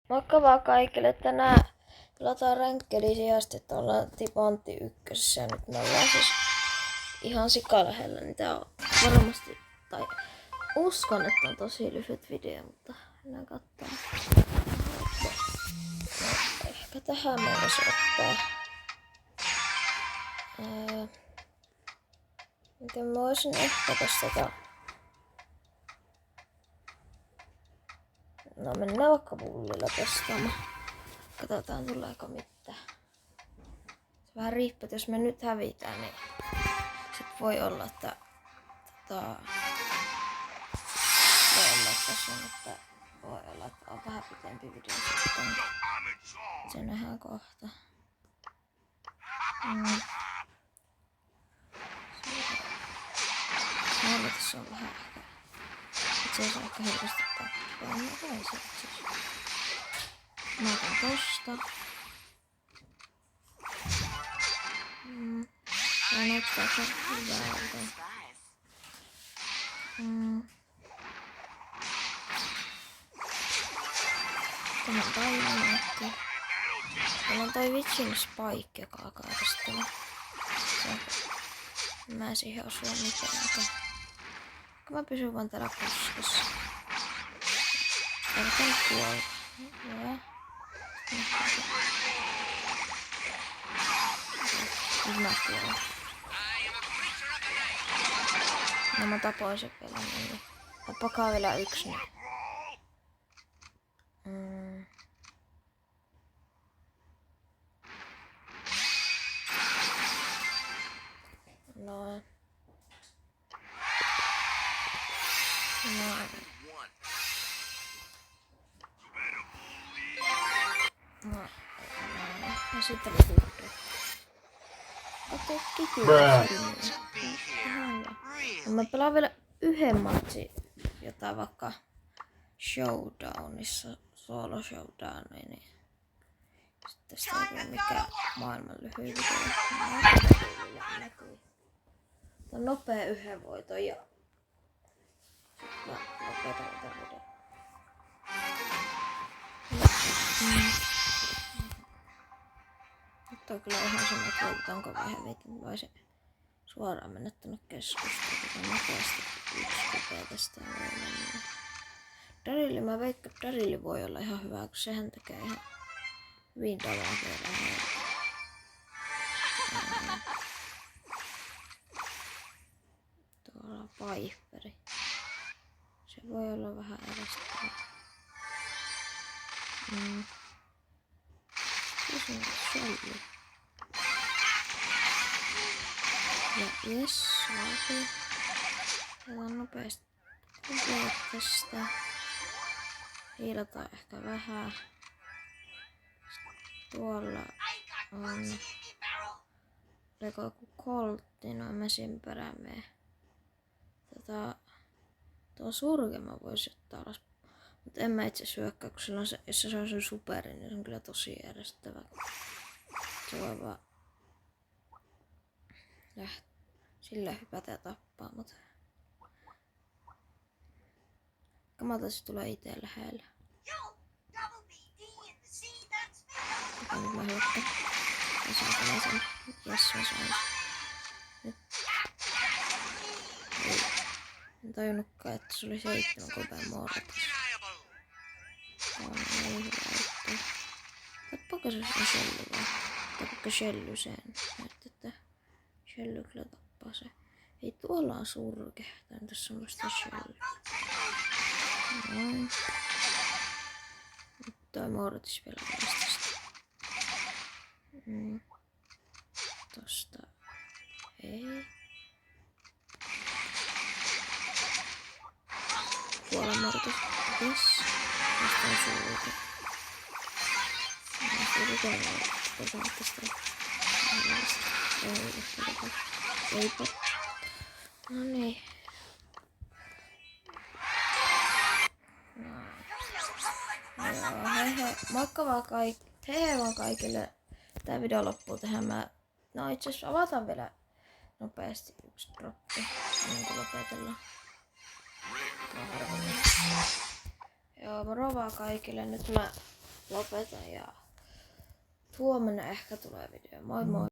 Moikka vaan kaikille. Tänään pelataan ränkkeliä sijasta, että ollaan Tipantti ykkösessä. Ja nyt me ollaan siis ihan sikalähellä. Niin tää on varmasti, tai uskon, että on tosi lyhyt video, mutta mennään katsomaan. No, ehkä tähän mä voisin ottaa. Miten mä voisin ehkä tästä no mennään vaikka bullilla testaamaan. Katsotaan tuleeko mitään. Se vähän riippuu, että jos me nyt hävitään, niin sit voi olla, että voi olla, että on vähän pitempi video sitten. Se nähdään kohta. Meillä tässä on vähän ehkä. Se ei saa ehkä helposti tappaa. Mä voin se itse. Mä otan tosta. Tää näyttää hyvältä. Tämä on taivannäyttö. Täällä on toi vitsin spike, joka alkaa kestellä. Mä en siihen osua mitään. Mä pysyn vaan täällä puskassa. Täällä on kuolta. Joo. Nyt mä kuolen. No mä tapoin sen vielä. Niin. Tappakaa vielä yksi. Noin. Noin. Noin. Ja sitten lyhyt. Kato kikyä. Mä pelaan vielä yhden matsin, jota vaikka showdownissa, solo showdowni, niin sitten sitä ei ole mikään maailman lyhyin video. Tää on nopea yhden voiton ja mä lopetan tätä videota. Nyt on kyllä ihan sama, että voitetaanko vai hävitän, vai se suoraan mennä tonne keskusteluun. Nopeasti yksi kupea tästä voi mennä. Darryl, mä veikkaan, että Darryl voi olla ihan hyvä, kun sehän tekee ihan hyvin damageja. Tuolla on Piperi. Se voi olla vähän edestävä. Tässä on Shelly. Ja jes, saatiin. Otetaan nopeasti kumpleet tästä. Hiilataan ehkä vähän. Tuolla on oliko joku koltti, noin mesin perämeen. Tuo surke mä voisin ottaa alas. Mutta en mä itse syökkää, kun sillä on se, jos se on sen superi, niin se on kyllä tosi järjestävä. Se voi vaan sillä hypätä ja tappaa, mutta kamalta se tulee itse lähellä. Joka nyt mä hyökkään. Ja saatan sen. Jes, mä sain. Nyt. Ei. En tajunnutkaan, että se oli 7 kopeen mortas. Tää on ei hyvä juttu. Tappaako se sen Shelly vai? Tappaako Shelly sen? Näyttää, että Shelly kyllä tappaa se. Ei tuolla on surke. Tää on tässä semmoista Shelly. Noin. Nyt toi mortis vielä vastasta. Tosta ei. Kuola mortis. Jes. Tästä on surke. Otetaan tästä. Eipä. No niin. Moikka vaan kaikille. Tää video loppuu tähän. No itse asiassa avataan vielä nopeasti yksi droppi ennen kuin lopetellaan. Joo, moro vaan kaikille. Nyt mä lopetan ja huomenna ehkä tulee video. Moi moi!